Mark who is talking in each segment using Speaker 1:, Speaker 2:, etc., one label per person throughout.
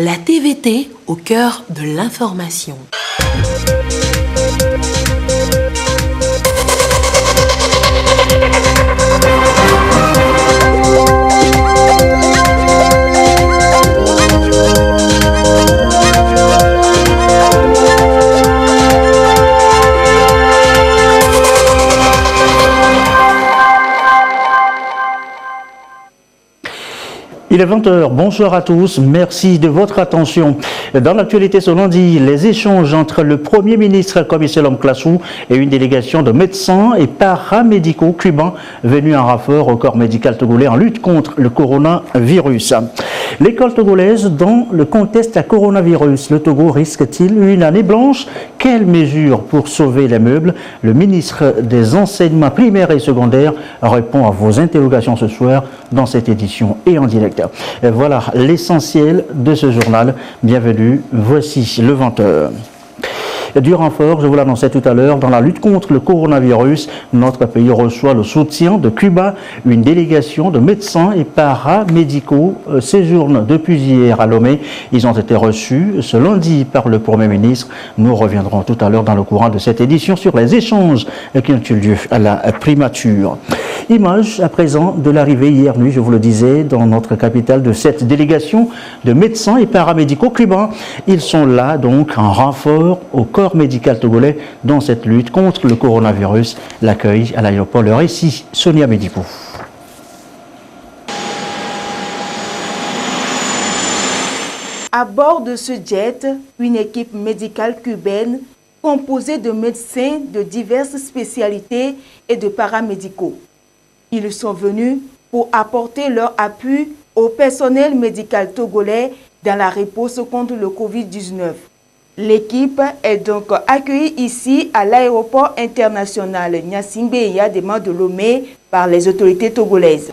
Speaker 1: La TVT au cœur de l'information.
Speaker 2: Il est 20h, bonsoir à tous, merci de votre attention. Dans l'actualité ce lundi, les échanges entre le Premier ministre Commissaire Classou et une délégation de médecins et paramédicaux cubains venus en renfort au corps médical togolais en lutte contre le coronavirus. L'école togolaise dans le contexte à coronavirus, le Togo risque-t-il une année blanche? Quelles mesures pour sauver les meubles? Le ministre des enseignements primaires et secondaires répond à vos interrogations ce soir dans cette édition et en direct. Et voilà l'essentiel de ce journal. Bienvenue, voici le 20h. Du renfort, je vous l'annonçais tout à l'heure, dans la lutte contre le coronavirus, notre pays reçoit le soutien de Cuba. Une délégation de médecins et paramédicaux séjourne depuis hier à Lomé. Ils ont été reçus ce lundi par le Premier ministre. Nous reviendrons tout à l'heure dans le courant de cette édition sur les échanges qui ont eu lieu à la primature. Image à présent de l'arrivée hier nuit, je vous le disais, dans notre capitale de cette délégation de médecins et paramédicaux cubains. Ils sont là donc en renfort au corps médical togolais dans cette lutte contre le coronavirus. L'accueil à l'aéroport Le Récit, Sonia Médipou.
Speaker 3: À bord de ce jet, une équipe médicale cubaine composée de médecins de diverses spécialités et de paramédicaux. Ils sont venus pour apporter leur appui au personnel médical togolais dans la réponse contre le Covid-19. L'équipe est donc accueillie ici à l'aéroport international Gnassingbé Yadema de Lomé par les autorités togolaises.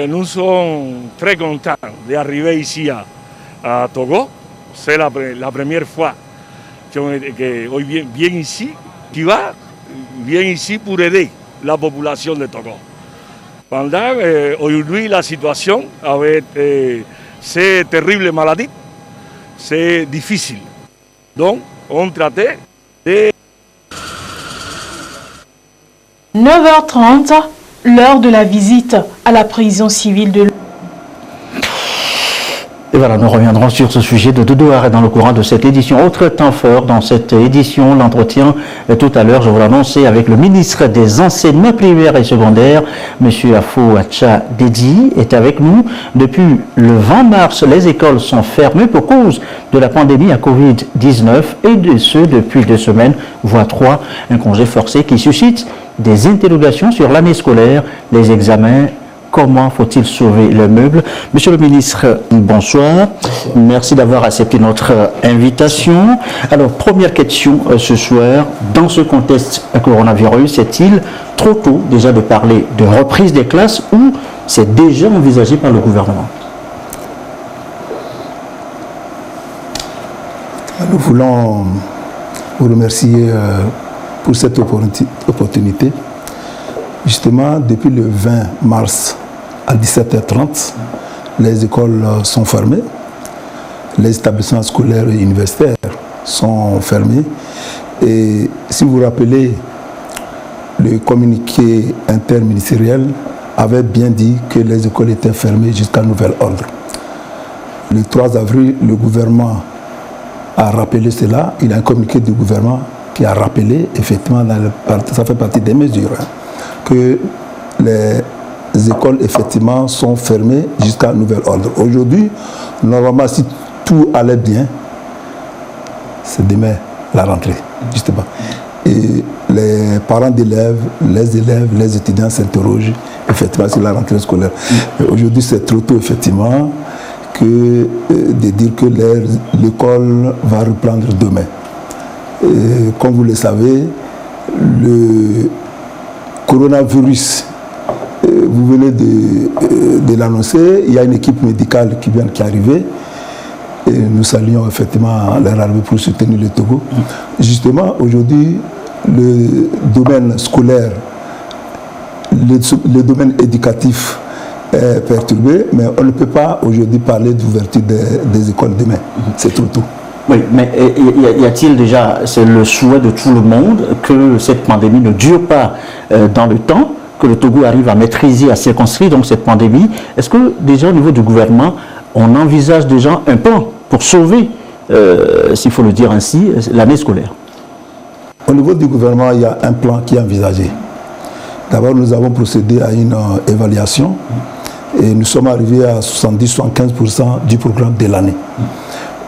Speaker 4: Nous sommes très contents d'arriver ici à Togo. C'est la première fois que viens ici, qui vient ici pour aider la population de Togo. Pendant aujourd'hui la situation avec ces terribles maladies, c'est difficile. Donc, on traitait de...
Speaker 5: 9h30, l'heure de la visite à la prison civile de...
Speaker 2: Et voilà, nous reviendrons sur ce sujet de Dodo Arrêt dans le courant de cette édition. Autre temps fort dans cette édition, l'entretien tout à l'heure, je vous l'annonçais, avec le ministre des enseignements primaires et secondaires, M. Afo Acha Dedi, est avec nous. Depuis le 20 mars, les écoles sont fermées pour cause de la pandémie à Covid-19 et de ce depuis 2 semaines, voire 3, un congé forcé qui suscite des interrogations sur l'année scolaire, les examens. Comment faut-il sauver le meuble? Monsieur le ministre, bonsoir. Merci d'avoir accepté notre invitation. Alors, première question ce soir. Dans ce contexte coronavirus, est-il trop tôt déjà de parler de reprise des classes ou c'est déjà envisagé par le gouvernement?
Speaker 6: Nous voulons vous remercier pour cette opportunité. Justement, depuis le 20 mars à 17h30, les écoles sont fermées, les établissements scolaires et universitaires sont fermés. Et si vous vous rappelez, le communiqué interministériel avait bien dit que les écoles étaient fermées jusqu'à nouvel ordre. Le 3 avril, le gouvernement a rappelé cela. Il y a un communiqué du gouvernement qui a rappelé, effectivement, ça fait partie des mesures, que les écoles, effectivement, sont fermées jusqu'à nouvel ordre. Aujourd'hui, normalement, si tout allait bien, c'est demain la rentrée, justement. Et les parents d'élèves, les étudiants s'interrogent, effectivement, sur la rentrée scolaire. Aujourd'hui, c'est trop tôt, effectivement, que de dire que l'école va reprendre demain. Et, comme vous le savez, le coronavirus, vous venez de l'annoncer, il y a une équipe médicale qui vient qui est arrivée. Et nous saluons effectivement leur arrivée pour soutenir le Togo. Justement, aujourd'hui, le domaine scolaire, le domaine éducatif perturbé, mais on ne peut pas aujourd'hui parler d'ouverture des écoles demain. C'est trop tôt.
Speaker 2: Oui, mais y a-t-il déjà, c'est le souhait de tout le monde, que cette pandémie ne dure pas dans le temps, que le Togo arrive à maîtriser, à circonscrire donc cette pandémie? Est-ce que déjà au niveau du gouvernement, on envisage déjà un plan pour sauver, s'il faut le dire ainsi, l'année scolaire?
Speaker 6: Au niveau du gouvernement, il y a un plan qui est envisagé. D'abord, nous avons procédé à une évaluation et nous sommes arrivés à 70-75% du programme de l'année.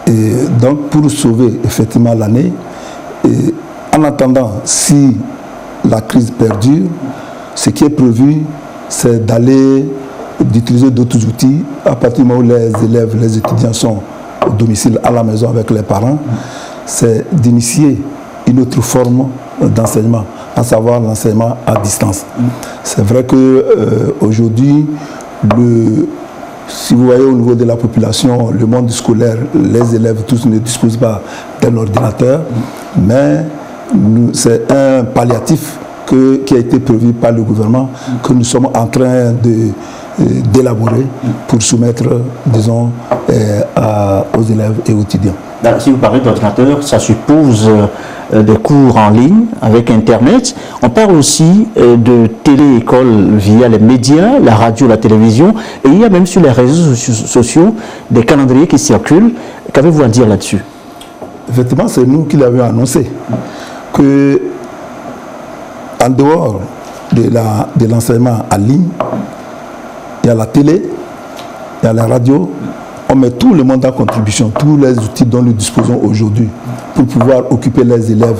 Speaker 6: Et donc, pour sauver effectivement l'année, en attendant, si la crise perdure, ce qui est prévu, c'est d'utiliser d'autres outils à partir du moment où les élèves, les étudiants sont au domicile, à la maison avec les parents, c'est d'initier une autre forme d'enseignement, à savoir l'enseignement à distance. C'est vrai qu'aujourd'hui, si vous voyez au niveau de la population, le monde scolaire, les élèves tous ne disposent pas d'un ordinateur, mais c'est un palliatif qui a été prévu par le gouvernement, que nous sommes en train d'élaborer pour soumettre, disons, aux élèves et aux étudiants.
Speaker 2: Si vous parlez d'ordinateur, ça suppose des cours en ligne avec Internet. On parle aussi de télé-école via les médias, la radio, la télévision, et il y a même sur les réseaux sociaux des calendriers qui circulent. Qu'avez-vous à dire là-dessus?
Speaker 6: Effectivement, c'est nous qui l'avions annoncé, que en dehors de l'enseignement en ligne, il y a la télé, il y a la radio. On met tout le monde en contribution, tous les outils dont nous disposons aujourd'hui pour pouvoir occuper les élèves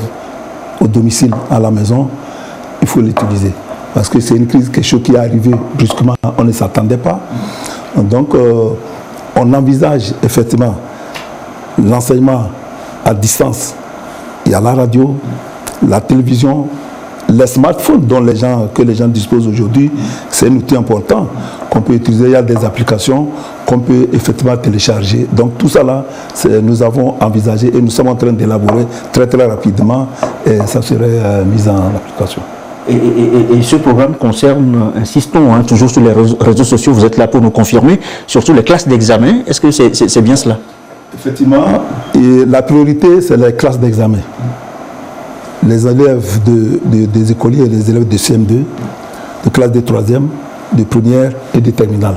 Speaker 6: au domicile, à la maison. Il faut l'utiliser. Parce que c'est une crise, quelque chose qui est arrivé brusquement, on ne s'attendait pas. Donc, on envisage effectivement l'enseignement à distance. Il y a la radio, la télévision, les smartphones que les gens disposent aujourd'hui, c'est un outil important qu'on peut utiliser. Il y a des applications qu'on peut effectivement télécharger. Donc tout ça là, nous avons envisagé et nous sommes en train d'élaborer très très rapidement et ça serait mis en application.
Speaker 2: Et ce programme concerne, insistons, toujours sur les réseaux sociaux, vous êtes là pour nous confirmer, surtout les classes d'examen. Est-ce que c'est bien cela?
Speaker 6: Effectivement, et la priorité c'est les classes d'examen. Les élèves des écoliers et les élèves de CM2, de classe de 3e, de première et de terminale.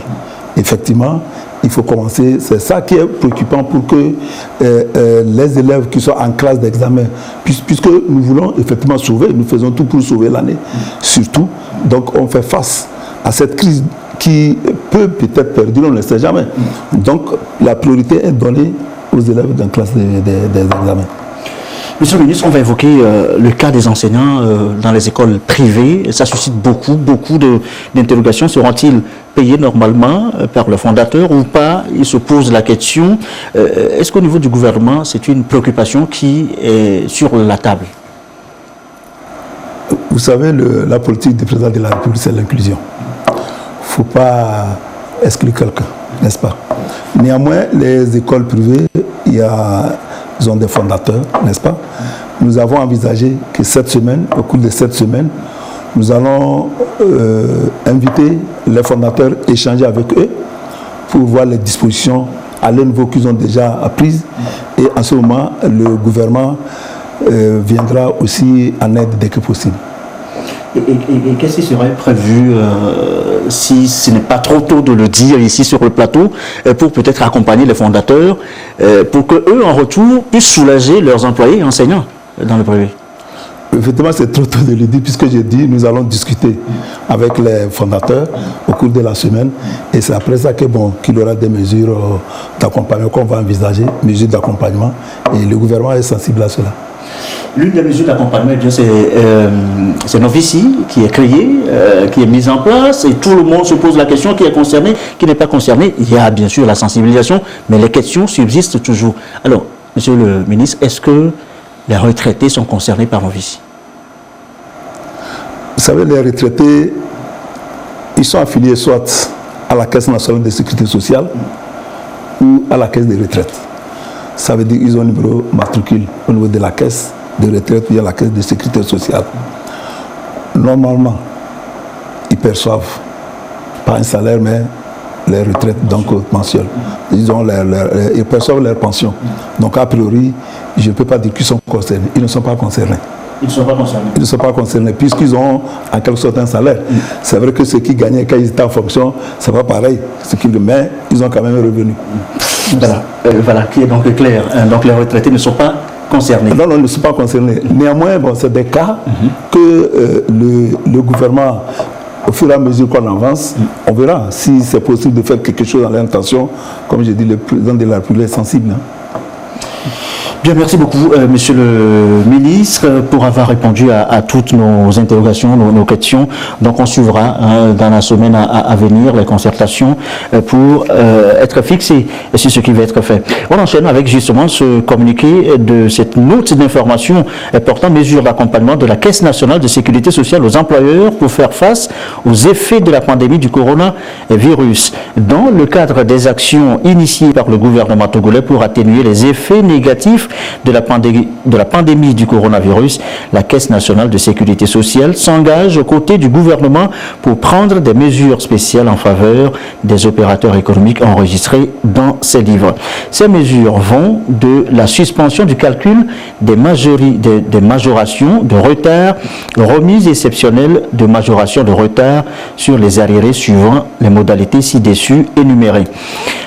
Speaker 6: Effectivement, il faut commencer, c'est ça qui est préoccupant pour que les élèves qui sont en classe d'examen, puisque nous voulons effectivement sauver, nous faisons tout pour sauver l'année, surtout, donc on fait face à cette crise qui peut peut-être perdurer, on ne le sait jamais. Donc la priorité est donnée aux élèves dans la classe des examens.
Speaker 2: Monsieur le ministre, on va évoquer le cas des enseignants dans les écoles privées. Ça suscite beaucoup d'interrogations. Seront-ils payés normalement par le fondateur ou pas? Il se pose la question. Est-ce qu'au niveau du gouvernement, c'est une préoccupation qui est sur la table?
Speaker 6: Vous savez, la politique du président de la République, c'est l'inclusion. Il ne faut pas exclure quelqu'un, n'est-ce pas? Néanmoins, les écoles privées, ils ont des fondateurs, n'est-ce pas? Nous avons envisagé que cette semaine, au cours de cette semaine, nous allons inviter les fondateurs, échanger avec eux pour voir les dispositions à leur niveau qu'ils ont déjà prises. Et en ce moment, le gouvernement viendra aussi en aide dès que possible.
Speaker 2: Et qu'est-ce qui serait prévu, si ce n'est pas trop tôt de le dire ici sur le plateau, pour peut-être accompagner les fondateurs, pour qu'eux, en retour, puissent soulager leurs employés et enseignants dans le privé?
Speaker 6: Effectivement, c'est trop tôt de le dire, puisque j'ai dit, nous allons discuter avec les fondateurs au cours de la semaine, et c'est après ça qu'il y aura des mesures d'accompagnement qu'on va envisager, mesures d'accompagnement, et le gouvernement est sensible à cela.
Speaker 2: L'une des mesures d'accompagnement, c'est Novici qui est créé, qui est mise en place, et tout le monde se pose la question, qui est concerné, qui n'est pas concerné. Il y a bien sûr la sensibilisation, mais les questions subsistent toujours. Alors, monsieur le ministre, est-ce que les retraités sont concernés par Novici?
Speaker 6: Vous savez, les retraités, ils sont affiliés soit à la Caisse nationale de sécurité sociale ou à la Caisse des retraites. Ça veut dire qu'ils ont un numéro matricule au niveau de la Caisse de retraite ou à la Caisse de sécurité sociale. Normalement, ils perçoivent pas un salaire, mais les retraites donc mensuelles. Ils perçoivent leur pension. Donc a priori, je ne peux pas dire qu'ils sont concernés. Ils ne sont pas concernés.
Speaker 2: Ils ne sont pas concernés.
Speaker 6: Ils ne sont pas concernés puisqu'ils ont en quelque sorte un salaire. C'est vrai que ceux qui gagnaient quand ils étaient en fonction, ce n'est pas pareil. Mais ils ont quand même un revenu.
Speaker 2: Voilà, qui est donc clair. Donc les retraités ne sont pas concernés.
Speaker 6: Non, ils ne sont pas concernés. Néanmoins, c'est des cas que le gouvernement, au fur et à mesure qu'on avance, on verra si c'est possible de faire quelque chose dans l'intention. Comme je dis, le président de la République est sensible.
Speaker 2: Bien, merci beaucoup, Monsieur le ministre, pour avoir répondu à toutes nos interrogations, nos questions. Donc, on suivra dans la semaine à venir les concertations pour être fixés sur ce qui va être fait. On enchaîne avec justement ce communiqué de cette note d'information portant mesures d'accompagnement de la Caisse nationale de sécurité sociale aux employeurs pour faire face aux effets de la pandémie du coronavirus. Dans le cadre des actions initiées par le gouvernement togolais pour atténuer les effets négatifs de la pandémie du coronavirus, la Caisse nationale de sécurité sociale s'engage aux côtés du gouvernement pour prendre des mesures spéciales en faveur des opérateurs économiques enregistrés dans ces livres. Ces mesures vont de la suspension du calcul des majorations de retard, remise exceptionnelle de majoration de retard sur les arriérés suivant les modalités ci-dessus énumérées.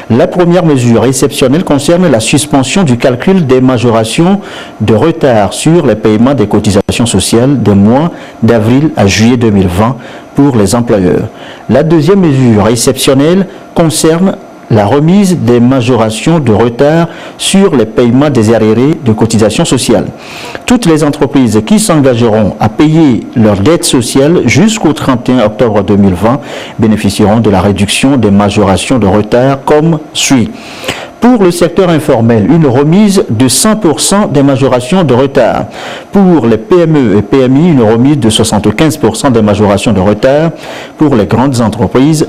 Speaker 2: La première mesure exceptionnelle concerne la suspension du calcul des majorations de retard sur les paiements des cotisations sociales des mois d'avril à juillet 2020 pour les employeurs. La deuxième mesure exceptionnelle concerne la remise des majorations de retard sur les paiements des arriérés de cotisations sociales. Toutes les entreprises qui s'engageront à payer leurs dettes sociales jusqu'au 31 octobre 2020 bénéficieront de la réduction des majorations de retard comme suit. Pour le secteur informel, une remise de 100% des majorations de retard. Pour les PME et PMI, une remise de 75% des majorations de retard. Pour les grandes entreprises,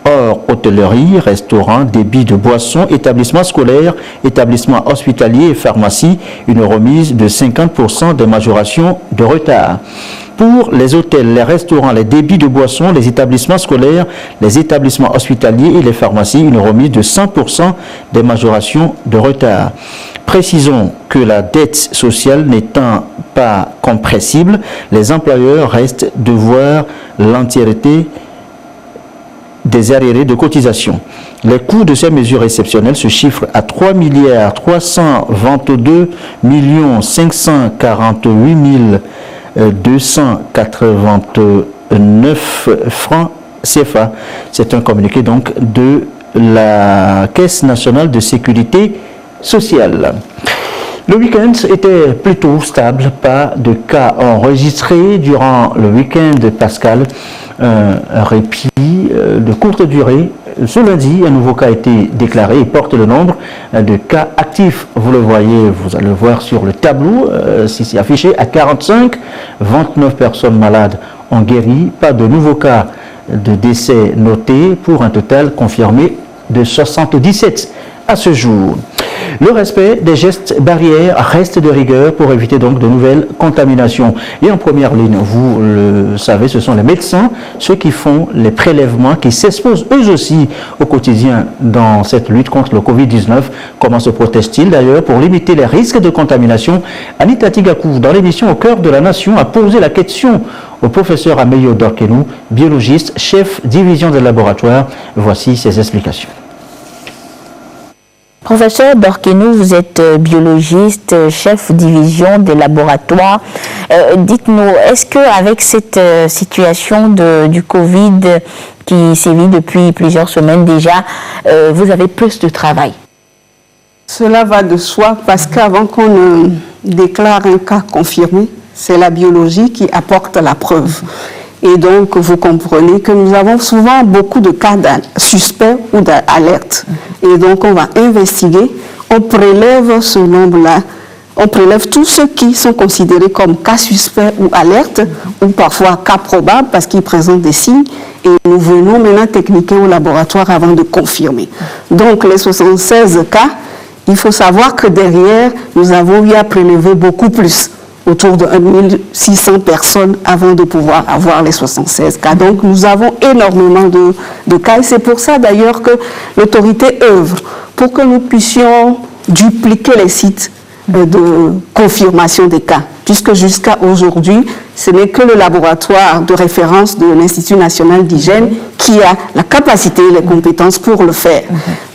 Speaker 2: hors hôtellerie, restaurants, débits de boissons, établissements scolaires, établissements hospitaliers et pharmacies, une remise de 50% des majorations de retard. Pour les hôtels, les restaurants, les débits de boissons, les établissements scolaires, les établissements hospitaliers et les pharmacies, une remise de 100% des majorations de retard. Précisons que la dette sociale n'étant pas compressible, les employeurs restent devoir l'entièreté des arriérés de cotisation. Les coûts de ces mesures exceptionnelles se chiffrent à 3 322 548 289 francs CFA. C'est un communiqué donc de la Caisse nationale de sécurité sociale. Le week-end était plutôt stable, pas de cas enregistrés durant le week-end pascal. Un répit de courte durée. Ce lundi, un nouveau cas a été déclaré et porte le nombre de cas actifs. Vous le voyez, vous allez le voir sur le tableau, c'est affiché à 45. 29 personnes malades ont guéri. Pas de nouveaux cas de décès notés pour un total confirmé de 77 à ce jour. Le respect des gestes barrières reste de rigueur pour éviter donc de nouvelles contaminations. Et en première ligne, vous le savez, ce sont les médecins, ceux qui font les prélèvements, qui s'exposent eux aussi au quotidien dans cette lutte contre le Covid-19. Comment se protègent-ils d'ailleurs pour limiter les risques de contamination? Anita Tigakou, dans l'émission Au cœur de la nation, a posé la question au professeur Ameyo Dorkenou, biologiste, chef division des laboratoires. Voici ses explications.
Speaker 7: Professeur Dorkenou, vous êtes biologiste, chef division des laboratoires. Dites-nous, est-ce qu'avec cette situation du Covid qui sévit depuis plusieurs semaines déjà, vous avez plus de travail?
Speaker 8: Cela va de soi parce qu'avant qu'on ne déclare un cas confirmé, c'est la biologie qui apporte la preuve. Et donc, vous comprenez que nous avons souvent beaucoup de cas suspects ou d'alerte. Et donc, on va investiguer, on prélève ce nombre-là, on prélève tous ceux qui sont considérés comme cas suspects ou alertes, ou parfois cas probables parce qu'ils présentent des signes. Et nous venons maintenant techniquer au laboratoire avant de confirmer. Donc, les 76 cas, il faut savoir que derrière, nous avons eu à prélever beaucoup plus. autour de 1600 personnes avant de pouvoir avoir les 76 cas. Donc nous avons énormément de cas et c'est pour ça d'ailleurs que l'autorité œuvre pour que nous puissions dupliquer les sites de confirmation des cas, puisque jusqu'à aujourd'hui, ce n'est que le laboratoire de référence de l'Institut national d'hygiène qui a la capacité et les compétences pour le faire.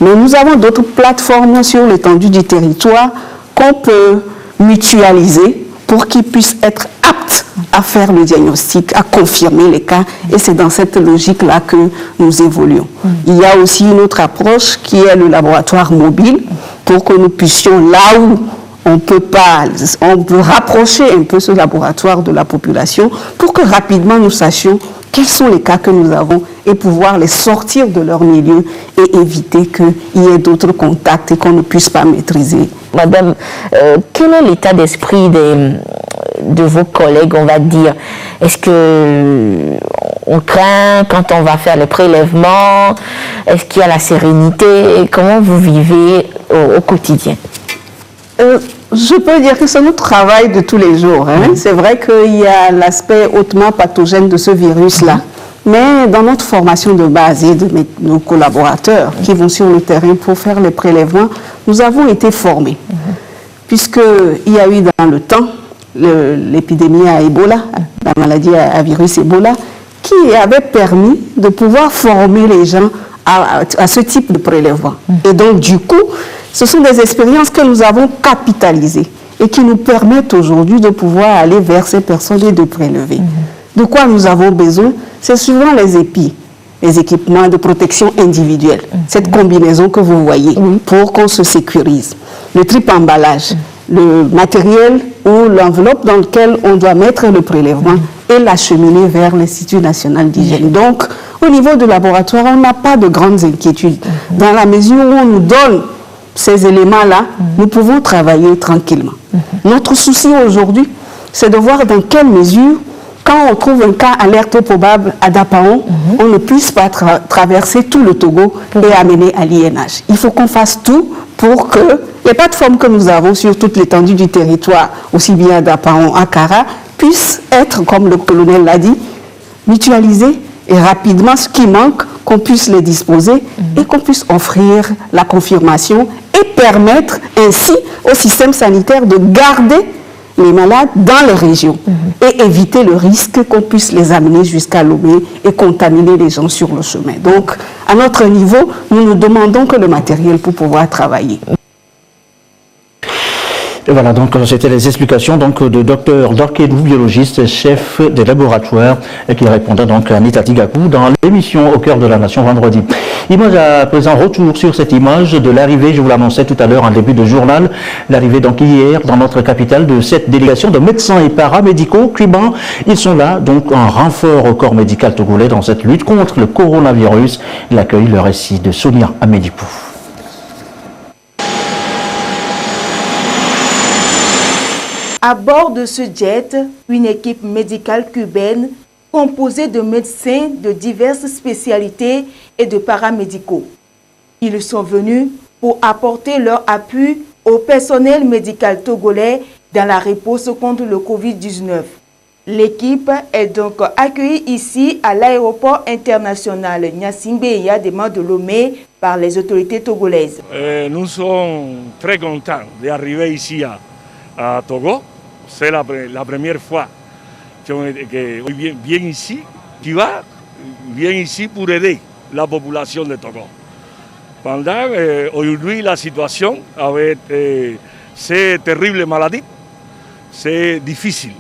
Speaker 8: Mais nous avons d'autres plateformes sur l'étendue du territoire qu'on peut mutualiser pour qu'ils puissent être aptes à faire le diagnostic, à confirmer les cas. Et c'est dans cette logique-là que nous évoluons. Il y a aussi une autre approche qui est le laboratoire mobile pour que nous puissions, là où on peut rapprocher un peu ce laboratoire de la population pour que rapidement nous sachions quels sont les cas que nous avons et pouvoir les sortir de leur milieu et éviter qu'il y ait d'autres contacts et qu'on ne puisse pas maîtriser.
Speaker 7: Madame, quel est l'état d'esprit de vos collègues, on va dire? Est-ce qu'on craint quand on va faire les prélèvements? Est-ce qu'il y a la sérénité? Comment vous vivez au quotidien?
Speaker 8: Je peux dire que c'est notre travail de tous les jours. C'est vrai qu'il y a l'aspect hautement pathogène de ce virus-là. Mais dans notre formation de base et de nos collaborateurs qui vont sur le terrain pour faire les prélèvements, nous avons été formés. Puisqu'il y a eu dans le temps l'épidémie à Ebola, la maladie à virus Ebola, qui avait permis de pouvoir former les gens à ce type de prélèvement. Et donc, du coup, ce sont des expériences que nous avons capitalisées et qui nous permettent aujourd'hui de pouvoir aller vers ces personnes et de prélever. De quoi nous avons besoin? C'est souvent les épis, les équipements de protection individuelle, cette combinaison que vous voyez pour qu'on se sécurise. Le triple emballage, le matériel ou l'enveloppe dans lequel on doit mettre le prélèvement et l'acheminer vers l'Institut national d'hygiène. Donc, au niveau du laboratoire, on n'a pas de grandes inquiétudes. Dans la mesure où on nous donne ces éléments-là, nous pouvons travailler tranquillement. Notre souci aujourd'hui, c'est de voir dans quelle mesure, quand on trouve un cas alerte probable à Dapaon, on ne puisse pas traverser tout le Togo et amener à l'INH. Il faut qu'on fasse tout pour que les plateformes que nous avons sur toute l'étendue du territoire, aussi bien à Dapaon, à Kara, puissent être, comme le colonel l'a dit, mutualisées et rapidement, ce qui manque, qu'on puisse les disposer et qu'on puisse offrir la confirmation et permettre ainsi au système sanitaire de garder les malades dans les régions et éviter le risque qu'on puisse les amener jusqu'à Lomé et contaminer les gens sur le chemin. Donc, à notre niveau, nous ne demandons que le matériel pour pouvoir travailler.
Speaker 2: Et voilà, donc c'était les explications donc, de Dr Dorkedou, biologiste, chef des laboratoires, qui répondait donc à Anita Tigakou dans l'émission Au cœur de la nation vendredi. Image à présent, retour sur cette image de l'arrivée, je vous l'annonçais tout à l'heure en début de journal, l'arrivée donc hier dans notre capitale de cette délégation de médecins et paramédicaux cubains. Ils sont là donc en renfort au corps médical togolais dans cette lutte contre le coronavirus. Il accueille le récit de Sonia Amédipou.
Speaker 3: À bord de ce jet, une équipe médicale cubaine composée de médecins de diverses spécialités et de paramédicaux. Ils sont venus pour apporter leur appui au personnel médical togolais dans la riposte contre le Covid-19. L'équipe est donc accueillie ici à l'aéroport international Gnassingbé Yadema de Lomé par les autorités togolaises.
Speaker 4: Nous sommes très contents d'arriver ici à Togo. C'est la première fois que viens ici, Cuba vient ici pour aider la population de Togo. Pendant aujourd'hui la situation avec ces terribles maladies, c'est difficile.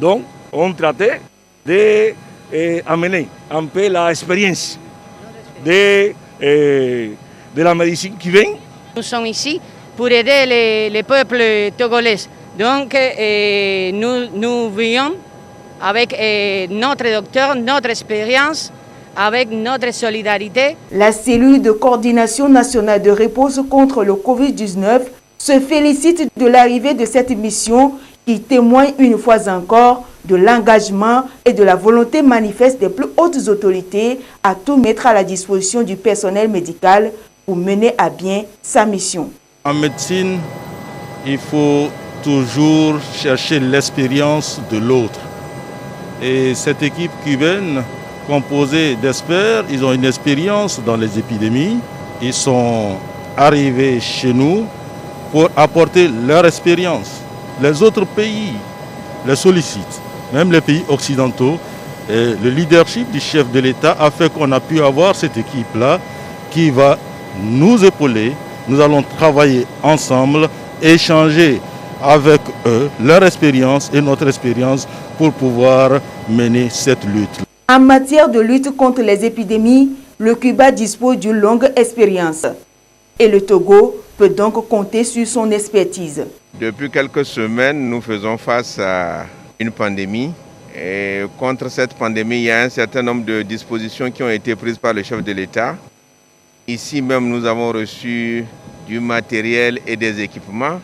Speaker 4: Donc on traitait d'amener un peu l'expérience de la médecine qui vient.
Speaker 9: Nous sommes ici pour aider les peuples togolais. Donc, nous vivons avec notre docteur, notre expérience, avec notre solidarité.
Speaker 3: La cellule de coordination nationale de réponse contre le Covid-19 se félicite de l'arrivée de cette mission qui témoigne une fois encore de l'engagement et de la volonté manifeste des plus hautes autorités à tout mettre à la disposition du personnel médical pour mener à bien sa mission.
Speaker 10: En médecine, il faut toujours chercher l'expérience de l'autre. Et cette équipe cubaine, composée d'experts, ils ont une expérience dans les épidémies. Ils sont arrivés chez nous pour apporter leur expérience. Les autres pays les sollicitent, même les pays occidentaux. Et le leadership du chef de l'État a fait qu'on a pu avoir cette équipe-là qui va nous épauler. Nous allons travailler ensemble, échanger avec eux leur expérience et notre expérience pour pouvoir mener cette lutte.
Speaker 3: En matière de lutte contre les épidémies, le Cuba dispose d'une longue expérience. Et le Togo peut donc compter sur son expertise.
Speaker 11: Depuis quelques semaines, nous faisons face à une pandémie. Et contre cette pandémie, il y a un certain nombre de dispositions qui ont été prises par le chef de l'État. Ici même, nous avons reçu du matériel et des équipements.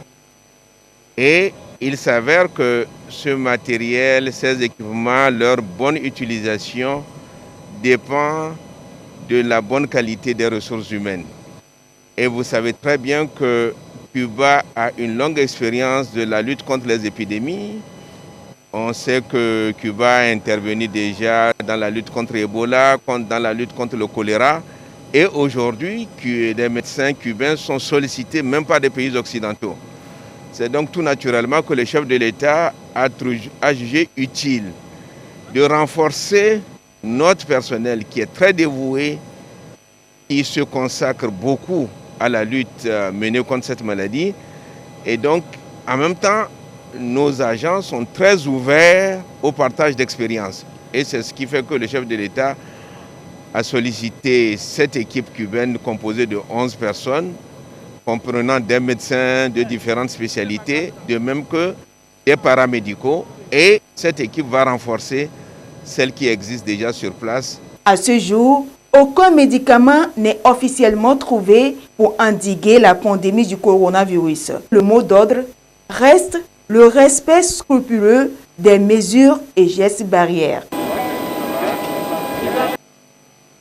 Speaker 11: Et il s'avère que ce matériel, ces équipements, leur bonne utilisation dépend de la bonne qualité des ressources humaines. Et vous savez très bien que Cuba a une longue expérience de la lutte contre les épidémies. On sait que Cuba a intervenu déjà dans la lutte contre Ebola, dans la lutte contre le choléra. Et aujourd'hui, des médecins cubains sont sollicités même par des pays occidentaux. C'est donc tout naturellement que le chef de l'État a jugé utile de renforcer notre personnel qui est très dévoué, qui se consacre beaucoup à la lutte menée contre cette maladie. Et donc, en même temps, nos agents sont très ouverts au partage d'expériences. Et c'est ce qui fait que le chef de l'État a sollicité cette équipe cubaine composée de 11 personnes, comprenant des médecins de différentes spécialités, de même que des paramédicaux. Et cette équipe va renforcer celle qui existe déjà sur place.
Speaker 3: À ce jour, aucun médicament n'est officiellement trouvé pour endiguer la pandémie du coronavirus. Le mot d'ordre reste le respect scrupuleux des mesures et gestes barrières.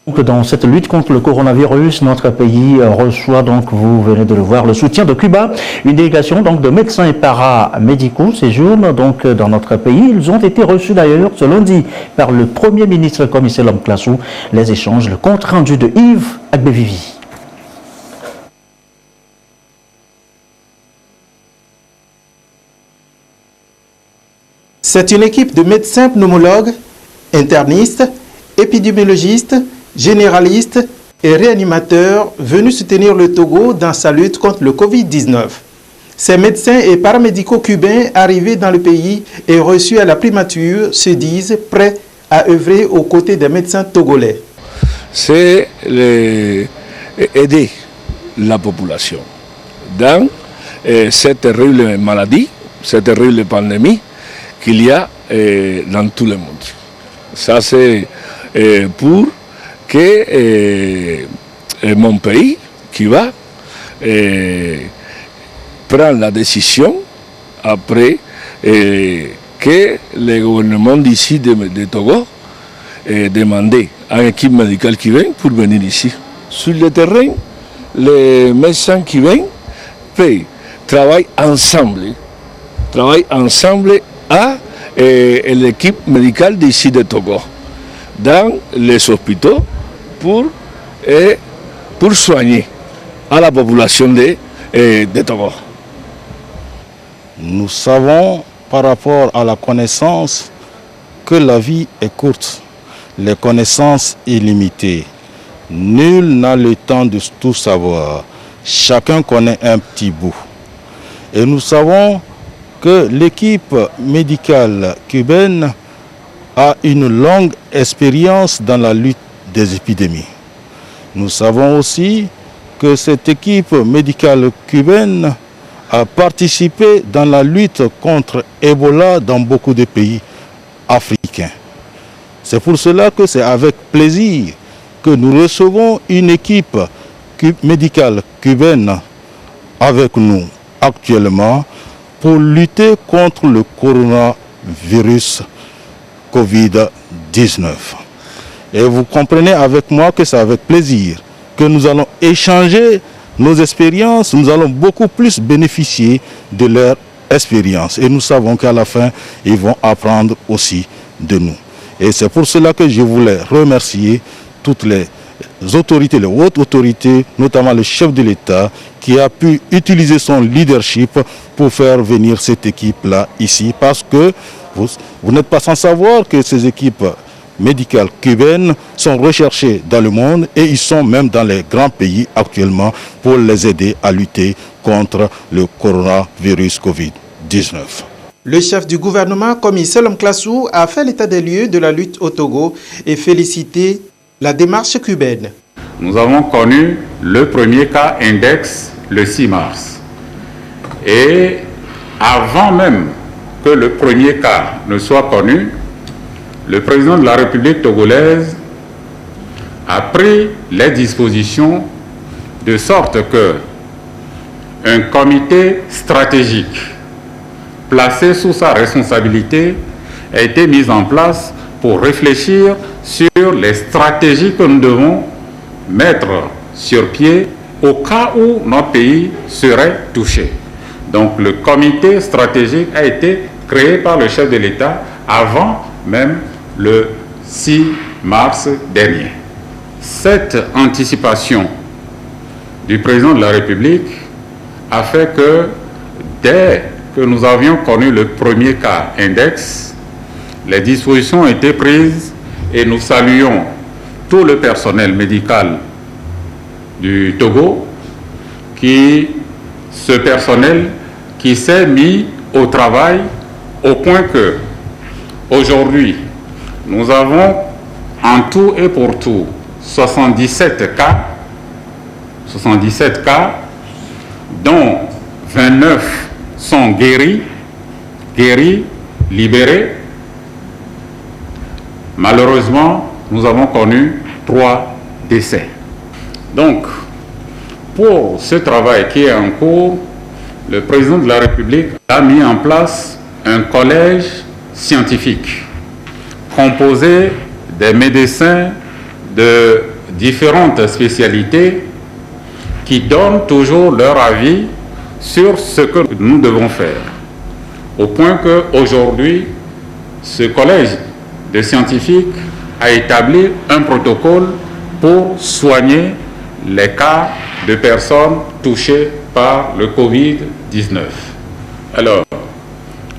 Speaker 2: Dans cette lutte contre le coronavirus, notre pays reçoit donc, vous venez de le voir, le soutien de Cuba. Une délégation donc de médecins et paramédicaux séjourne donc dans notre pays. Ils ont été reçus d'ailleurs ce lundi par le Premier ministre commissaire Lom-Classou. Les échanges, le compte rendu de Yves Agbevivi.
Speaker 12: C'est une équipe de médecins pneumologues, internistes, épidémiologistes, généralistes et réanimateurs venus soutenir le Togo dans sa lutte contre le Covid-19. Ces médecins et paramédicaux cubains arrivés dans le pays et reçus à la primature se disent prêts à œuvrer aux côtés des médecins togolais.
Speaker 4: C'est aider la population dans cette terrible maladie, cette terrible pandémie qu'il y a dans tout le monde. Ça, c'est pour que mon pays, Cuba, prenne la décision après que le gouvernement d'ici de Togo demandait à une équipe médicale cubaine pour venir ici. Sur le terrain, les médecins cubains peuvent travailler ensemble à l'équipe médicale d'ici de Togo, dans les hôpitaux pour soigner à la population de Togo.
Speaker 10: Nous savons par rapport à la connaissance que la vie est courte, les connaissances illimitées. Nul n'a le temps de tout savoir. Chacun connaît un petit bout. Et nous savons que l'équipe médicale cubaine a une longue expérience dans la lutte des épidémies. Nous savons aussi que cette équipe médicale cubaine a participé dans la lutte contre Ebola dans beaucoup de pays africains. C'est pour cela que c'est avec plaisir que nous recevons une équipe médicale cubaine avec nous actuellement pour lutter contre le coronavirus Covid-19. Et vous comprenez avec moi que c'est avec plaisir que nous allons échanger nos expériences, nous allons beaucoup plus bénéficier de leur expérience. Et nous savons qu'à la fin, ils vont apprendre aussi de nous. Et c'est pour cela que je voulais remercier toutes les autorités, les hautes autorités, notamment le chef de l'État, qui a pu utiliser son leadership pour faire venir cette équipe-là ici. Parce que vous n'êtes pas sans savoir que ces équipes médicales cubaines sont recherchées dans le monde et ils sont même dans les grands pays actuellement pour les aider à lutter contre le coronavirus Covid-19.
Speaker 12: Le chef du gouvernement, commis Selom Klassou, a fait l'état des lieux de la lutte au Togo et félicité la démarche cubaine.
Speaker 13: Nous avons connu le premier cas index le 6 mars. Et avant même que le premier cas ne soit connu, le président de la République togolaise a pris les dispositions de sorte que un comité stratégique placé sous sa responsabilité a été mis en place pour réfléchir sur les stratégies que nous devons mettre sur pied au cas où notre pays serait touché. Donc le comité stratégique a été créé par le chef de l'État avant même le 6 mars dernier. Cette anticipation du président de la République a fait que dès que nous avions connu le premier cas index, les dispositions ont été prises et nous saluons tout le personnel médical du Togo, ce personnel qui s'est mis au travail au point que aujourd'hui nous avons en tout et pour tout 77 cas, dont 29 sont guéris, libérés. Malheureusement, nous avons connu 3 décès. Donc, pour ce travail qui est en cours, le président de la République a mis en place un collège scientifique composé des médecins de différentes spécialités qui donnent toujours leur avis sur ce que nous devons faire. Au point qu'aujourd'hui, ce collège de scientifiques a établi un protocole pour soigner les cas de personnes touchées par le Covid-19. Alors,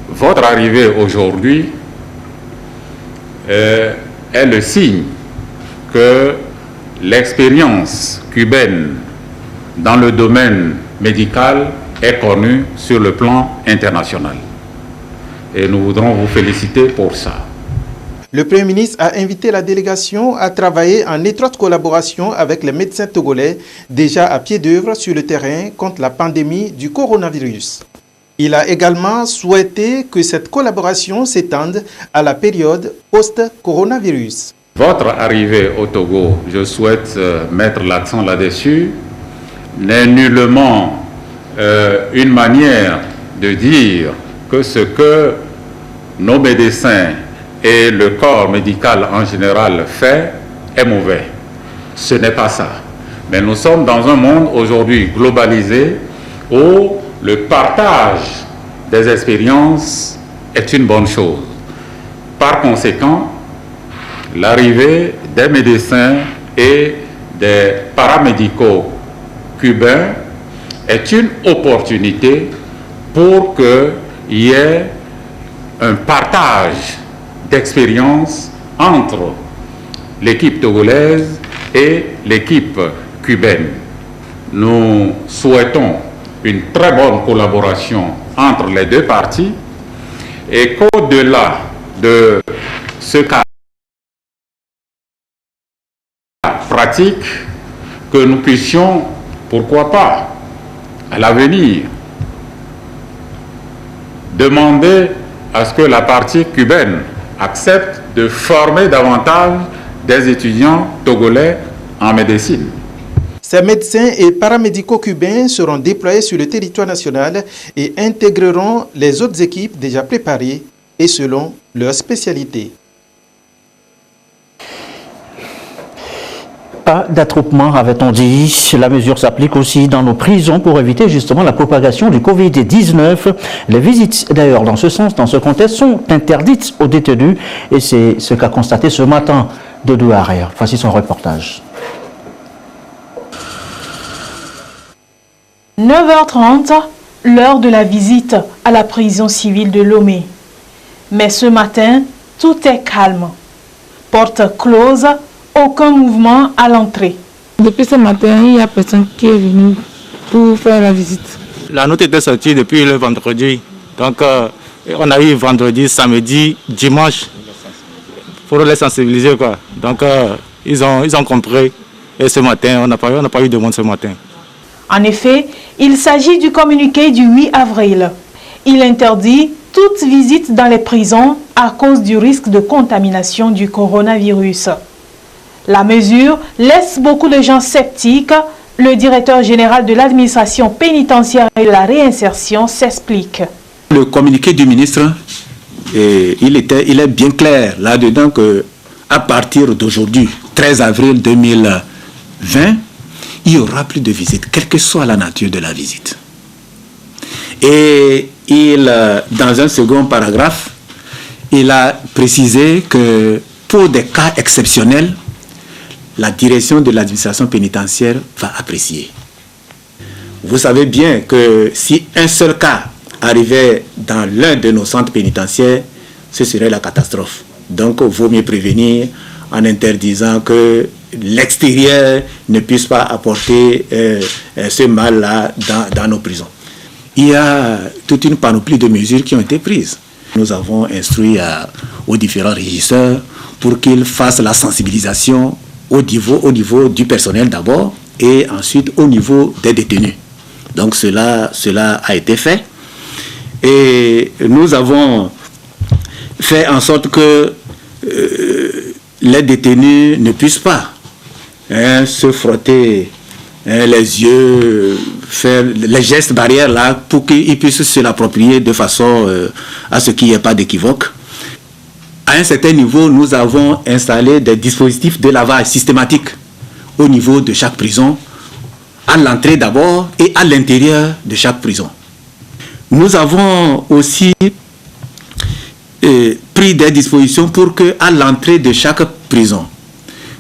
Speaker 13: votre arrivée aujourd'hui est le signe que l'expérience cubaine dans le domaine médical est connue sur le plan international. Et nous voudrons vous féliciter pour ça.
Speaker 12: Le Premier ministre a invité la délégation à travailler en étroite collaboration avec les médecins togolais déjà à pied d'œuvre sur le terrain contre la pandémie du coronavirus. Il a également souhaité que cette collaboration s'étende à la période post-coronavirus.
Speaker 13: Votre arrivée au Togo, je souhaite mettre l'accent là-dessus, n'est nullement une manière de dire que ce que nos médecins et le corps médical en général fait est mauvais. Ce n'est pas ça. Mais nous sommes dans un monde aujourd'hui globalisé où le partage des expériences est une bonne chose. Par conséquent, l'arrivée des médecins et des paramédicaux cubains est une opportunité pour qu'il y ait un partage d'expérience entre l'équipe togolaise et l'équipe cubaine. Nous souhaitons une très bonne collaboration entre les deux parties et qu'au-delà de ce cas pratique, que nous puissions, pourquoi pas, à l'avenir, demander à ce que la partie cubaine accepte de former davantage des étudiants togolais en médecine.
Speaker 12: Ces médecins et paramédicaux cubains seront déployés sur le territoire national et intégreront les autres équipes déjà préparées et selon leur spécialité.
Speaker 2: Pas d'attroupement, avait-on dit. La mesure s'applique aussi dans nos prisons pour éviter justement la propagation du Covid-19. Les visites, d'ailleurs, dans ce sens, dans ce contexte, sont interdites aux détenus. Et c'est ce qu'a constaté ce matin Dodo Harrer. Voici son reportage.
Speaker 5: 9h30, l'heure de la visite à la prison civile de Lomé. Mais ce matin, tout est calme. Porte close, aucun mouvement à l'entrée.
Speaker 14: Depuis ce matin, il n'y a personne qui est venu pour faire la visite.
Speaker 15: La note était sortie depuis le vendredi. Donc, on a eu vendredi, samedi, dimanche pour les sensibiliser, quoi. Donc, ils ont compris. Et ce matin, on n'a pas eu de monde ce matin.
Speaker 5: En effet, il s'agit du communiqué du 8 avril. Il interdit toute visite dans les prisons à cause du risque de contamination du coronavirus. La mesure laisse beaucoup de gens sceptiques. Le directeur général de l'administration pénitentiaire et de la réinsertion s'explique.
Speaker 16: Le communiqué du ministre, il est bien clair là-dedans qu'à partir d'aujourd'hui, 13 avril 2020, il n'y aura plus de visite, quelle que soit la nature de la visite. Et dans un second paragraphe, il a précisé que pour des cas exceptionnels, la direction de l'administration pénitentiaire va apprécier. Vous savez bien que si un seul cas arrivait dans l'un de nos centres pénitentiaires, ce serait la catastrophe. Donc, il vaut mieux prévenir en interdisant que l'extérieur ne puisse pas apporter ce mal-là dans nos prisons. Il y a toute une panoplie de mesures qui ont été prises. Nous avons instruit aux différents régisseurs pour qu'ils fassent la sensibilisation au niveau du personnel d'abord et ensuite au niveau des détenus. Donc cela a été fait. Et nous avons fait en sorte que les détenus ne puissent pas se frotter les yeux, faire les gestes barrières là pour qu'ils puissent se l'approprier de façon à ce qu'il n'y ait pas d'équivoque. À un certain niveau, nous avons installé des dispositifs de lavage systématique au niveau de chaque prison, à l'entrée d'abord et à l'intérieur de chaque prison. Nous avons aussi pris des dispositions pour qu'à l'entrée de chaque prison,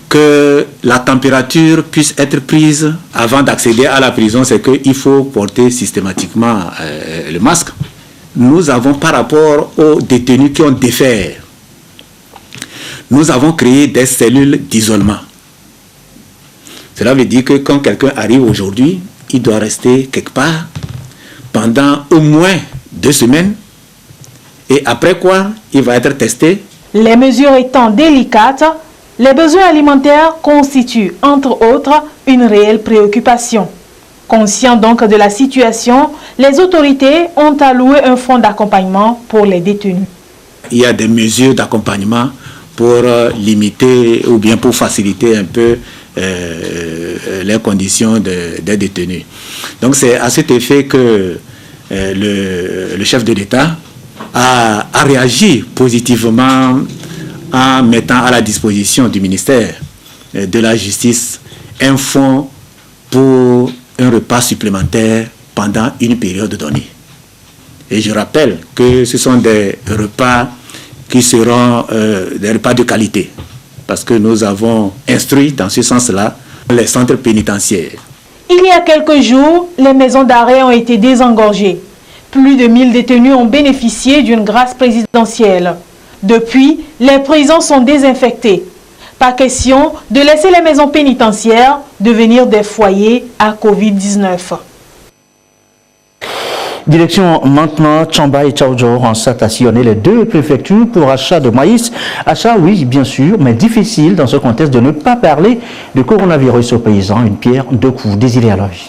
Speaker 16: que la température puisse être prise avant d'accéder à la prison, c'est qu'il faut porter systématiquement le masque. Nous avons, par rapport aux détenus qui ont défait, nous avons créé des cellules d'isolement. Cela veut dire que quand quelqu'un arrive aujourd'hui, il doit rester quelque part pendant au moins 2 semaines et après quoi, il va être testé.
Speaker 5: Les mesures étant délicates, les besoins alimentaires constituent, entre autres, une réelle préoccupation. Conscients donc de la situation, les autorités ont alloué un fonds d'accompagnement pour les détenus.
Speaker 16: Il y a des mesures d'accompagnement pour limiter ou bien pour faciliter un peu les conditions des détenus. Donc c'est à cet effet que le chef de l'État a réagi positivement en mettant à la disposition du ministère de la Justice un fonds pour un repas supplémentaire pendant une période donnée. Et je rappelle que ce sont des repas qui seront des repas de qualité, parce que nous avons instruit dans ce sens-là les centres pénitentiaires.
Speaker 5: Il y a quelques jours, les maisons d'arrêt ont été désengorgées. Plus de 1000 détenus ont bénéficié d'une grâce présidentielle. Depuis, les prisons sont désinfectées. Pas question de laisser les maisons pénitentiaires devenir des foyers à Covid-19.
Speaker 2: Direction maintenant, Tchamba et Tchaoudjou ont stationné les 2 préfectures pour achat de maïs. Achat, oui, bien sûr, mais difficile dans ce contexte de ne pas parler de coronavirus aux paysans. Une pierre, 2 coups. Désiré à l'œil.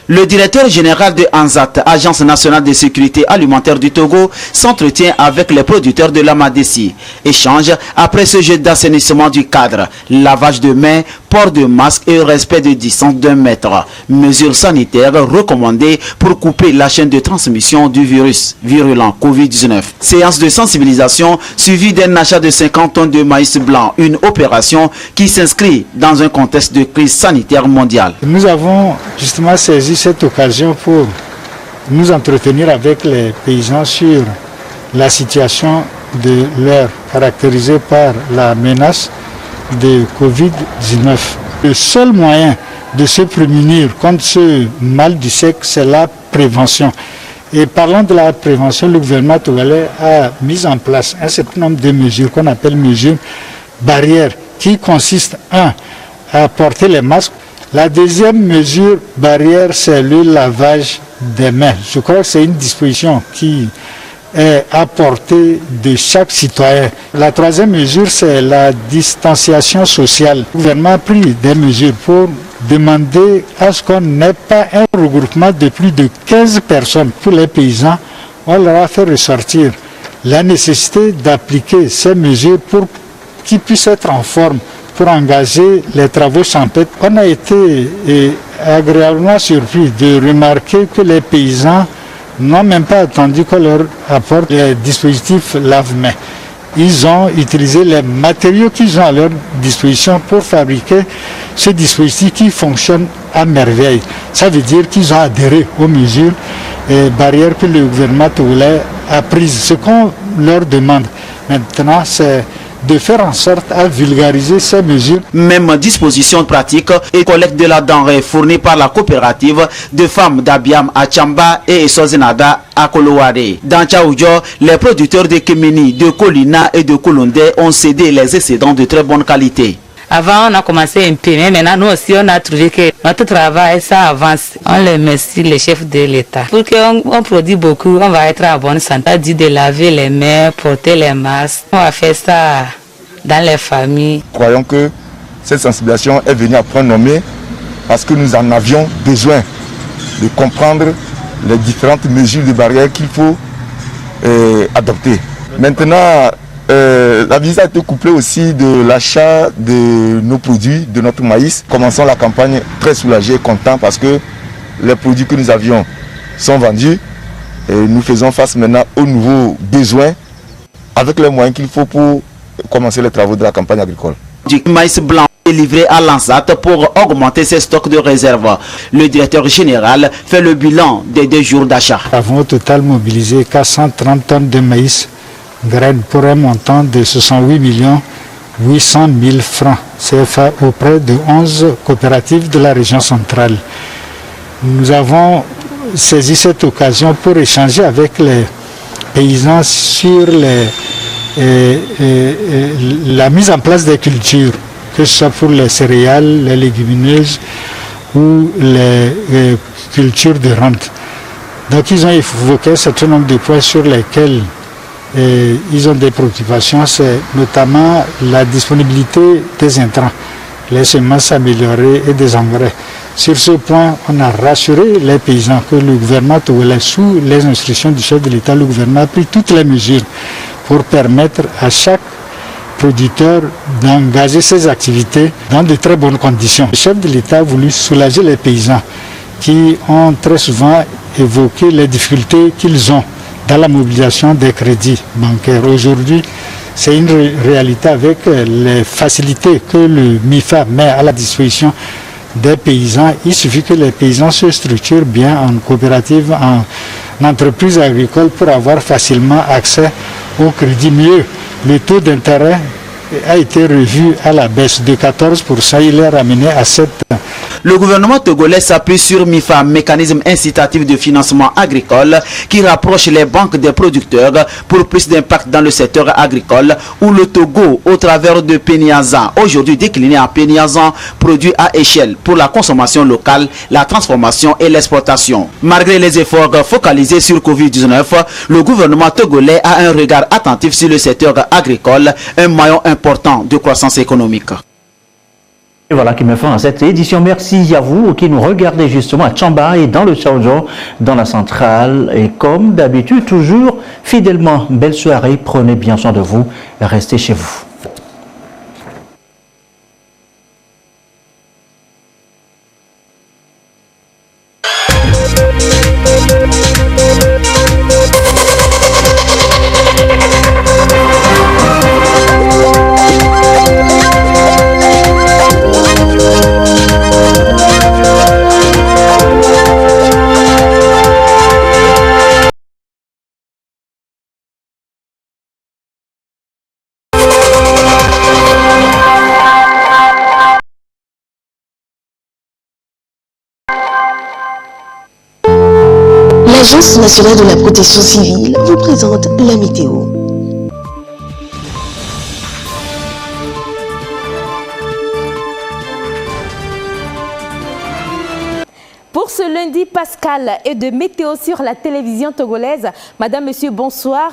Speaker 17: Le directeur général de ANSAT, Agence nationale de sécurité alimentaire du Togo, s'entretient avec les producteurs de l'Amadessi. Échange après ce jeu d'assainissement du cadre, lavage de mains, port de masque et respect de distance d'1 mètre. Mesures sanitaires recommandées pour couper la chaîne de transmission du virus virulent Covid-19. Séance de sensibilisation suivie d'un achat de 50 tonnes de maïs blanc, une opération qui s'inscrit dans un contexte de crise sanitaire mondiale.
Speaker 18: Nous avons justement saisi cette occasion pour nous entretenir avec les paysans sur la situation de l'heure caractérisée par la menace de Covid-19. Le seul moyen de se prémunir contre ce mal du siècle, c'est la prévention. Et parlant de la prévention, le gouvernement togolais a mis en place un certain nombre de mesures qu'on appelle mesures barrières, qui consistent, à porter les masques. La deuxième mesure barrière, c'est le lavage des mains. Je crois que c'est une disposition qui est à portée de chaque citoyen. La troisième mesure, c'est la distanciation sociale. Le gouvernement a pris des mesures pour demander à ce qu'on n'ait pas un regroupement de plus de 15 personnes. Pour les paysans, on leur a fait ressortir la nécessité d'appliquer ces mesures pour qu'ils puissent être en forme pour engager les travaux champêtres. On a été agréablement surpris de remarquer que les paysans n'ont même pas attendu qu'on leur apporte les dispositifs lave-mains. Ils ont utilisé les matériaux qu'ils ont à leur disposition pour fabriquer ce dispositif qui fonctionne à merveille. Ça veut dire qu'ils ont adhéré aux mesures et barrières que le gouvernement togolais a prises. Ce qu'on leur demande maintenant, c'est de faire en sorte à vulgariser ces mesures.
Speaker 17: Même disposition pratique et collecte de la denrée fournie par la coopérative de femmes d'Abiam à Chamba et Sozenada à Kolowade. Dans Tchaoudjo, les producteurs de Kemeni, de Kolina et de Kolondé ont cédé les excédents de très bonne qualité.
Speaker 19: Avant, on a commencé un peu, mais maintenant, nous aussi, on a trouvé que notre travail, ça avance. On les remercie, les chefs de l'État. Pour qu'on produise beaucoup, on va être en bonne santé. On a dit de laver les mains, porter les masques. On va faire ça dans les familles.
Speaker 20: Croyons que cette sensibilisation est venue à point nommé parce que nous en avions besoin de comprendre les différentes mesures de barrière qu'il faut adopter. Maintenant, la visite a été couplée aussi de l'achat de nos produits, de notre maïs. Commençons la campagne très soulagés, contents parce que les produits que nous avions sont vendus et nous faisons face maintenant aux nouveaux besoins avec les moyens qu'il faut pour commencer les travaux de la campagne agricole.
Speaker 17: Du maïs blanc est livré à l'ANSAT pour augmenter ses stocks de réserve. Le directeur général fait le bilan des 2 jours d'achat.
Speaker 18: Nous avons au total mobilisé 430 tonnes de maïs graines pour un montant de 68 800 000 francs CFA auprès de 11 coopératives de la région centrale. Nous avons saisi cette occasion pour échanger avec les paysans sur la mise en place des cultures, que ce soit pour les céréales, les légumineuses ou les cultures de rente. Donc ils ont évoqué un certain nombre de points sur lesquels ils ont des préoccupations, c'est notamment la disponibilité des intrants, les semences améliorées et des engrais. Sur ce point, on a rassuré les paysans que le gouvernement togolais, sous les instructions du chef de l'État, le gouvernement a pris toutes les mesures pour permettre à chaque producteur d'engager ses activités dans de très bonnes conditions. Le chef de l'État a voulu soulager les paysans qui ont très souvent évoqué les difficultés qu'ils ont dans la mobilisation des crédits bancaires. Aujourd'hui, c'est une réalité avec les facilités que le MIFA met à la disposition des paysans. Il suffit que les paysans se structurent bien en coopérative, en entreprise agricole pour avoir facilement accès au crédit. Mieux, le taux d'intérêt a été revu à la baisse de 14%, il est ramené à 7%.
Speaker 17: Le gouvernement togolais s'appuie sur MIFA, mécanisme incitatif de financement agricole, qui rapproche les banques des producteurs pour plus d'impact dans le secteur agricole, où le Togo, au travers de Péniazan, aujourd'hui décliné en Péniazan, produit à échelle pour la consommation locale, la transformation et l'exportation. Malgré les efforts focalisés sur Covid-19, le gouvernement togolais a un regard attentif sur le secteur agricole, un maillon important de croissance économique.
Speaker 2: Et voilà qui me fait à cette édition. Merci à vous qui nous regardez justement à Tchamba et dans le Tchaoudjon, dans la centrale. Et comme d'habitude, toujours fidèlement, belle soirée. Prenez bien soin de vous. Restez chez vous.
Speaker 1: L'Agence nationale de la protection civile vous présente la météo.
Speaker 21: Pour ce lundi pascal et de météo sur la télévision togolaise, Madame, Monsieur, bonsoir.